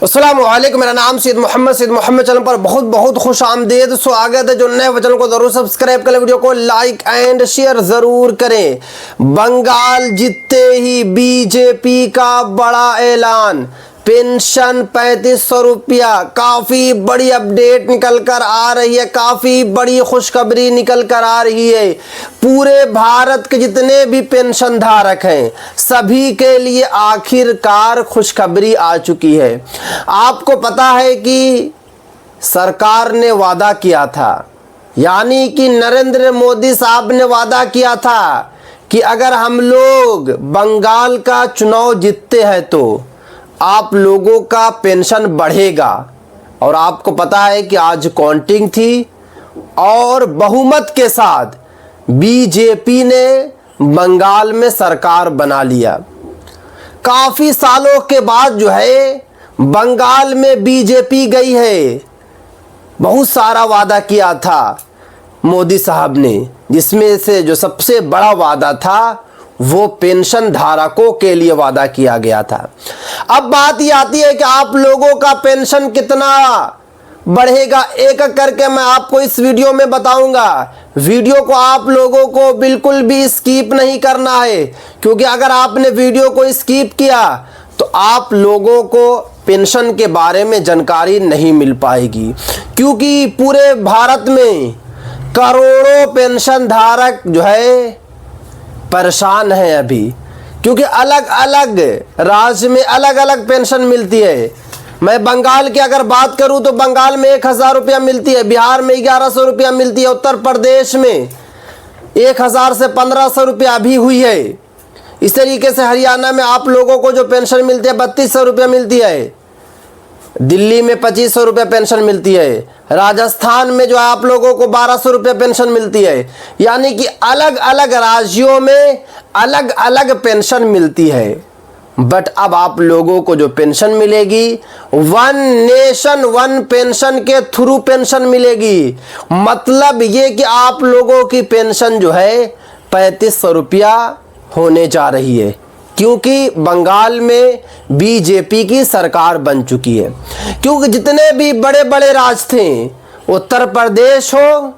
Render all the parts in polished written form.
अस्सलाम वालेकुम। मेरा नाम सैयद मोहम्मद चैनल पर बहुत बहुत खुश आमदीद, स्वागत है। जो नए चैनल को जरूर सब्सक्राइब करें, वीडियो को लाइक एंड शेयर जरूर करें। बंगाल जीतते ही बीजेपी का बड़ा ऐलान, पेंशन 3500 रुपया। काफ़ी बड़ी अपडेट निकल कर आ रही है, काफ़ी बड़ी खुशखबरी निकल कर आ रही है। पूरे भारत के जितने भी पेंशन धारक हैं सभी के लिए आखिरकार खुशखबरी आ चुकी है। आपको पता है कि सरकार ने वादा किया था, यानी कि नरेंद्र मोदी साहब ने वादा किया था कि अगर हम लोग बंगाल का चुनाव जीतते हैं तो आप लोगों का पेंशन बढ़ेगा। और आपको पता है कि आज काउंटिंग थी और बहुमत के साथ बीजेपी ने बंगाल में सरकार बना लिया। काफ़ी सालों के बाद जो है बंगाल में बीजेपी गई है। बहुत सारा वादा किया था मोदी साहब ने, जिसमें से जो सबसे बड़ा वादा था वो पेंशन धारकों के लिए वादा किया गया था। अब बात ये आती है कि आप लोगों का पेंशन कितना बढ़ेगा, एक एक करके मैं आपको इस वीडियो में बताऊंगा। वीडियो को आप लोगों को बिल्कुल भी स्किप नहीं करना है, क्योंकि अगर आपने वीडियो को स्किप किया तो आप लोगों को पेंशन के बारे में जानकारी नहीं मिल पाएगी। क्योंकि पूरे भारत में करोड़ों पेंशन धारक जो है परेशान है अभी, क्योंकि अलग अलग राज्य में अलग अलग पेंशन मिलती है। मैं बंगाल की अगर बात करूं तो बंगाल में 1000 रुपया मिलती है, बिहार में 1100 रुपया मिलती है, उत्तर प्रदेश में 1000 से 1500 रुपया भी हुई है। इस तरीके से हरियाणा में आप लोगों को जो पेंशन मिलती है 3200 रुपया मिलती है, दिल्ली में 2500 रुपया पेंशन मिलती है, राजस्थान में जो आप लोगों को 1200 रुपया पेंशन मिलती है। यानी कि अलग अलग राज्यों में अलग अलग पेंशन मिलती है। बट अब आप लोगों को जो पेंशन मिलेगी वन नेशन वन पेंशन के थ्रू पेंशन मिलेगी। मतलब ये कि आप लोगों की पेंशन जो है 3500 रुपया होने जा रही है, क्योंकि बंगाल में बीजेपी की सरकार बन चुकी है। क्योंकि जितने भी बड़े बड़े राज्य थे, उत्तर प्रदेश हो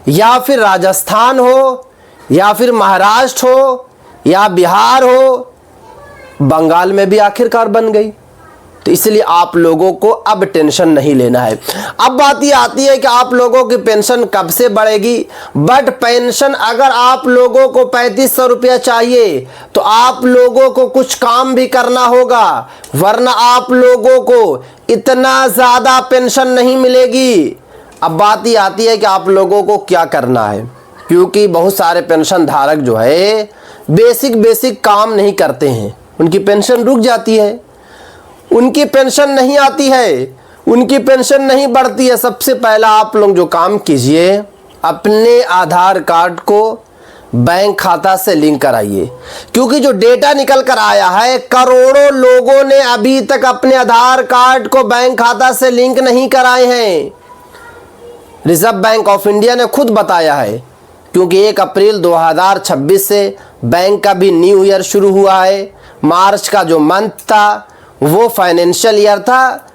या फिर राजस्थान हो या फिर महाराष्ट्र हो या बिहार हो, बंगाल में भी आखिरकार बन गई। तो इसलिए आप लोगों को अब टेंशन नहीं लेना है। अब बात ये आती है कि आप लोगों की पेंशन कब से बढ़ेगी। बट पेंशन अगर आप लोगों को 3500 रुपया चाहिए तो आप लोगों को कुछ काम भी करना होगा, वरना आप लोगों को इतना ज़्यादा पेंशन नहीं मिलेगी। अब बात ये आती है कि आप लोगों को क्या करना है, क्योंकि बहुत सारे पेंशन धारक जो है बेसिक काम नहीं करते हैं, उनकी पेंशन रुक जाती है, उनकी पेंशन नहीं आती है, उनकी पेंशन नहीं बढ़ती है। सबसे पहला आप लोग जो काम कीजिए, अपने आधार कार्ड को बैंक खाता से लिंक कराइए। क्योंकि जो डेटा निकल कर आया है, करोड़ों लोगों ने अभी तक अपने आधार कार्ड को बैंक खाता से लिंक नहीं कराए हैं। रिजर्व बैंक ऑफ इंडिया ने खुद बताया है, क्योंकि 1 अप्रैल 2026 से बैंक का भी न्यू ईयर शुरू हुआ है। मार्च का जो मंथ था वो फाइनेंशियल ईयर था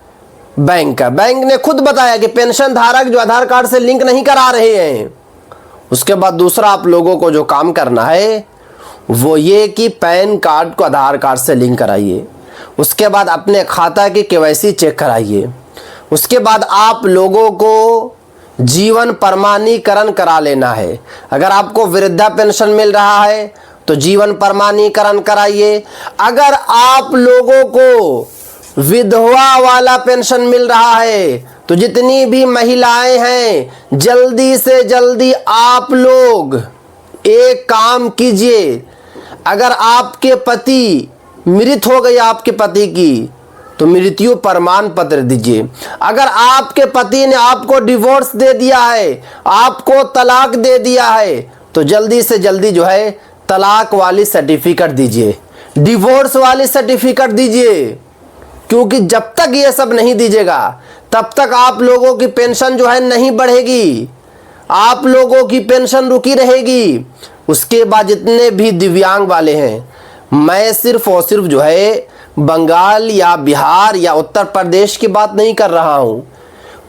बैंक का। बैंक ने खुद बताया कि पेंशन धारक जो आधार कार्ड से लिंक नहीं करा रहे हैं। उसके बाद दूसरा आप लोगों को जो काम करना है वो ये कि पैन कार्ड को आधार कार्ड से लिंक कराइए। उसके बाद अपने खाता की केवाईसी चेक कराइए। उसके बाद आप लोगों को जीवन प्रमाणीकरण करा लेना है। अगर आपको वृद्धा पेंशन मिल रहा है तो जीवन प्रमाणीकरण कराइए। अगर आप लोगों को विधवा वाला पेंशन मिल रहा है तो जितनी भी महिलाएं हैं, जल्दी से जल्दी आप लोग एक काम कीजिए। अगर आपके पति मृत हो गई, आपके पति की, तो मृत्यु प्रमाण पत्र दीजिए। अगर आपके पति ने आपको डिवोर्स दे दिया है, आपको तलाक दे दिया है, तो जल्दी से जल्दी जो है तलाक वाली सर्टिफिकेट दीजिए, डिवोर्स वाली सर्टिफिकेट दीजिए। क्योंकि जब तक ये सब नहीं दीजिएगा तब तक आप लोगों की पेंशन जो है नहीं बढ़ेगी, आप लोगों की पेंशन रुकी रहेगी। उसके बाद जितने भी दिव्यांग वाले हैं, मैं सिर्फ और सिर्फ जो है बंगाल या बिहार या उत्तर प्रदेश की बात नहीं कर रहा हूं।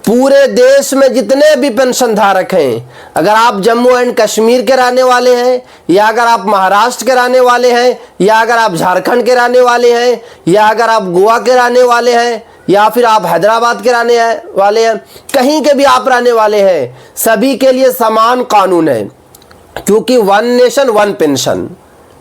पूरे देश में जितने भी पेंशन धारक हैं, अगर आप जम्मू एंड कश्मीर के रहने वाले हैं, या अगर आप महाराष्ट्र के रहने वाले हैं, या अगर आप झारखंड के रहने वाले हैं, या अगर आप गोवा के रहने वाले हैं, या फिर आप हैदराबाद के रहने वाले हैं, कहीं के भी आप रहने वाले हैं, सभी के लिए समान कानून है। क्योंकि वन नेशन वन पेंशन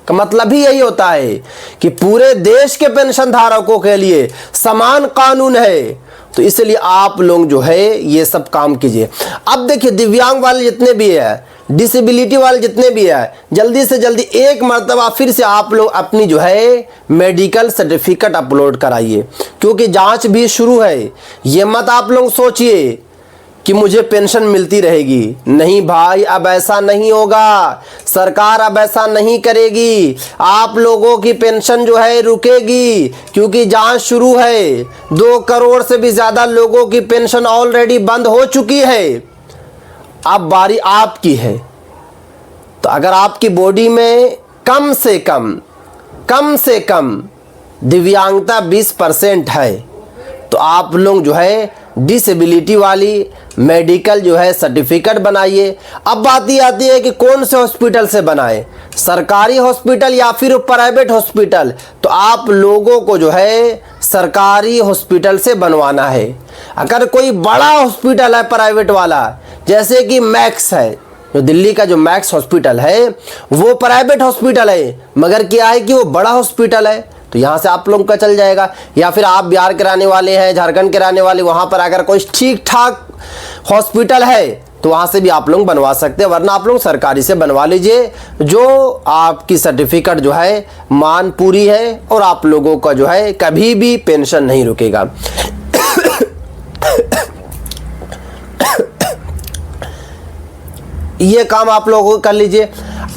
का मतलब ही यही होता है कि पूरे देश के पेंशन धारकों के लिए समान कानून है। तो इसलिए आप लोग जो है ये सब काम कीजिए। अब देखिए, दिव्यांग वाले जितने भी है, डिसेबिलिटी वाले जितने भी है, जल्दी से जल्दी एक मर्तबा फिर से आप लोग अपनी जो है मेडिकल सर्टिफिकेट अपलोड कराइए, क्योंकि जांच भी शुरू है। ये मत आप लोग सोचिए कि मुझे पेंशन मिलती रहेगी। नहीं भाई, अब ऐसा नहीं होगा। सरकार अब ऐसा नहीं करेगी। आप लोगों की पेंशन जो है रुकेगी, क्योंकि जांच शुरू है। 2 करोड़ से भी ज़्यादा लोगों की पेंशन ऑलरेडी बंद हो चुकी है। अब बारी आपकी है। तो अगर आपकी बॉडी में कम से कम दिव्यांगता 20% है, तो आप लोग जो है डिसेबिलिटी वाली मेडिकल जो है सर्टिफिकेट बनाइए। अब बात ये आती है कि कौन से हॉस्पिटल से बनाए, सरकारी हॉस्पिटल या फिर प्राइवेट हॉस्पिटल। तो आप लोगों को जो है सरकारी हॉस्पिटल से बनवाना है। अगर कोई बड़ा हॉस्पिटल है प्राइवेट वाला, जैसे कि मैक्स है, जो दिल्ली का जो मैक्स हॉस्पिटल है वो प्राइवेट हॉस्पिटल है, मगर क्या है कि वो बड़ा हॉस्पिटल है, तो यहाँ से आप लोगों का चल जाएगा। या फिर आप बिहार के रहने वाले हैं, झारखंड के रहने वाले, वहाँ पर अगर कोई ठीक ठाक हॉस्पिटल है तो वहाँ से भी आप लोग बनवा सकते हैं, वरना आप लोग सरकारी से बनवा लीजिए, जो आपकी सर्टिफिकेट जो है मान पूरी है और आप लोगों का जो है कभी भी पेंशन नहीं रुकेगा। ये काम आप लोगों को कर लीजिए।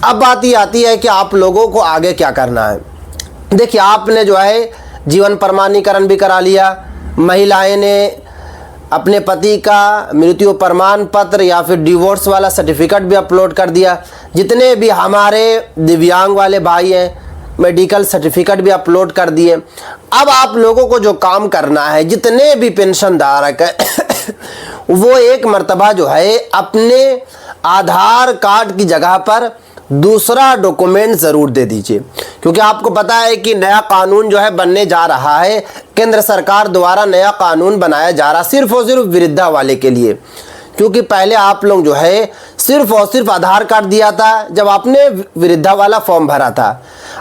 अब बात ये आती है कि आप लोगों को आगे क्या करना है। देखिए, आपने जो है जीवन प्रमाणीकरण भी करा लिया, महिलाएं ने अपने पति का मृत्यु प्रमाण पत्र या फिर डिवोर्स वाला सर्टिफिकेट भी अपलोड कर दिया। जितने भी हमारे दिव्यांग वाले भाई हैं, मेडिकल सर्टिफिकेट भी अपलोड कर दिए। अब आप लोगों को जो काम करना है, जितने भी पेंशन धारक है वो एक मर्तबा जो है अपने आधार कार्ड की जगह पर दूसरा डॉक्यूमेंट ज़रूर दे दीजिए, क्योंकि आपको पता है कि नया कानून जो है बनने जा रहा है। केंद्र सरकार द्वारा नया कानून बनाया जा रहा सिर्फ और सिर्फ वृद्धा वाले के लिए, क्योंकि पहले आप लोग जो है सिर्फ और सिर्फ आधार कार्ड दिया था जब आपने वृद्धा वाला फॉर्म भरा था।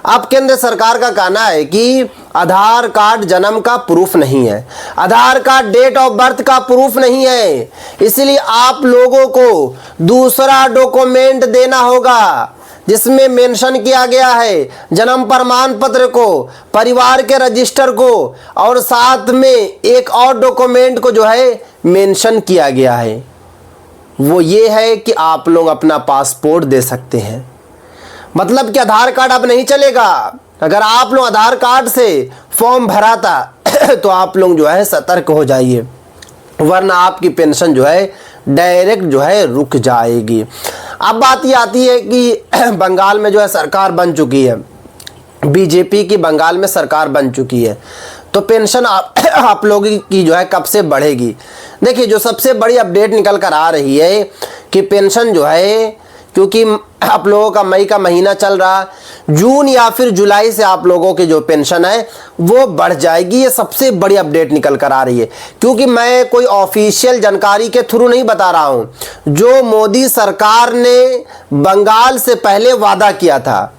अब केंद्र सरकार का कहना है कि आधार कार्ड जन्म का प्रूफ नहीं है, आधार कार्ड डेट ऑफ बर्थ का प्रूफ नहीं है, इसलिए आप लोगों को दूसरा डॉक्यूमेंट देना होगा जिसमें मेंशन किया गया है जन्म प्रमाण पत्र को, परिवार के रजिस्टर को, और साथ में एक और डॉक्यूमेंट को जो है मेंशन किया गया है। वो ये है कि आप लोग अपना पासपोर्ट दे सकते हैं। मतलब कि आधार कार्ड अब नहीं चलेगा। अगर आप लोग आधार कार्ड से फॉर्म भरा था तो आप लोग जो है सतर्क हो जाइए, वरना आपकी पेंशन जो है डायरेक्ट जो है रुक जाएगी। अब बात ये आती है कि बंगाल में जो है सरकार बन चुकी है, बीजेपी की बंगाल में सरकार बन चुकी है, तो पेंशन आप लोगों की जो है कब से बढ़ेगी। देखिए, जो सबसे बड़ी अपडेट निकल कर आ रही है कि पेंशन जो है, क्योंकि आप लोगों का मई का महीना चल रहा, जून या फिर जुलाई से आप लोगों की जो पेंशन है वो बढ़ जाएगी। ये सबसे बड़ी अपडेट निकल कर आ रही है, क्योंकि मैं कोई ऑफिशियल जानकारी के थ्रू नहीं बता रहा हूँ। जो मोदी सरकार ने बंगाल से पहले वादा किया था,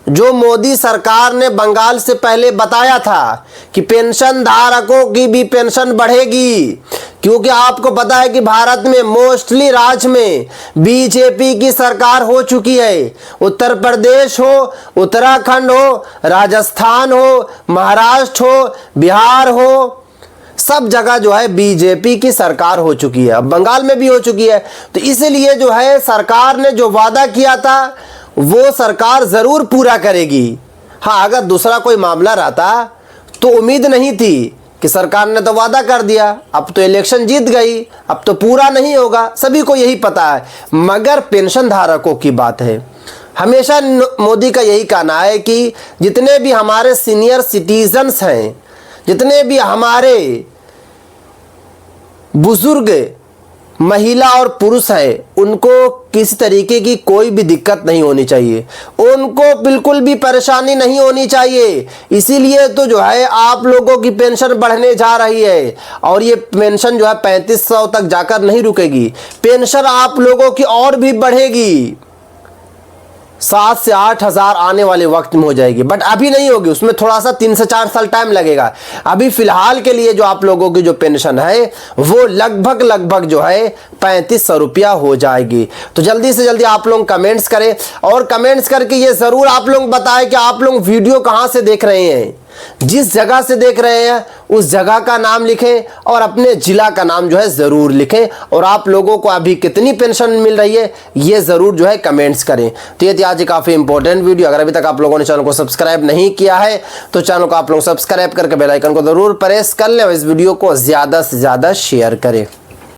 जो मोदी सरकार ने बंगाल से पहले बताया था कि पेंशन धारकों की भी पेंशन बढ़ेगी, क्योंकि आपको पता है कि भारत में मोस्टली राज्य में बीजेपी की सरकार हो चुकी है। उत्तर प्रदेश हो, उत्तराखंड हो, राजस्थान हो, महाराष्ट्र हो, बिहार हो, सब जगह जो है बीजेपी की सरकार हो चुकी है। अब बंगाल में भी हो चुकी है। तो इसलिए जो है सरकार ने जो वादा किया था वो सरकार ज़रूर पूरा करेगी। हाँ, अगर दूसरा कोई मामला रहता तो उम्मीद नहीं थी कि सरकार ने तो वादा कर दिया, अब तो इलेक्शन जीत गई, अब तो पूरा नहीं होगा, सभी को यही पता है। मगर पेंशन धारकों की बात है, हमेशा मोदी का यही कहना है कि जितने भी हमारे सीनियर सिटीजन्स हैं, जितने भी हमारे बुजुर्ग महिला और पुरुष है, उनको किसी तरीके की कोई भी दिक्कत नहीं होनी चाहिए, उनको बिल्कुल भी परेशानी नहीं होनी चाहिए। इसीलिए तो जो है आप लोगों की पेंशन बढ़ने जा रही है, और ये पेंशन जो है 3500 तक जाकर नहीं रुकेगी, पेंशन आप लोगों की और भी बढ़ेगी, 7 से 8 हज़ार आने वाले वक्त में हो जाएगी। बट अभी नहीं होगी, उसमें थोड़ा सा 3 से 4 साल टाइम लगेगा। अभी फिलहाल के लिए जो आप लोगों की जो पेंशन है वो लगभग जो है 3500 रुपया हो जाएगी। तो जल्दी से जल्दी आप लोग कमेंट्स करें, और कमेंट्स करके ये ज़रूर आप लोग बताएं कि आप लोग वीडियो कहाँ से देख रहे हैं, जिस जगह से देख रहे हैं उस जगह का नाम लिखें और अपने जिला का नाम जो है ज़रूर लिखें, और आप लोगों को अभी कितनी पेंशन मिल रही है ये ज़रूर जो है कमेंट्स करें। तो ये थी आज काफ़ी इंपॉर्टेंट वीडियो। अगर अभी तक आप लोगों ने चैनल को सब्सक्राइब नहीं किया है तो चैनल को आप लोग सब्सक्राइब करके बेल आइकन को ज़रूर प्रेस कर लें, और इस वीडियो को ज़्यादा से ज़्यादा शेयर करें।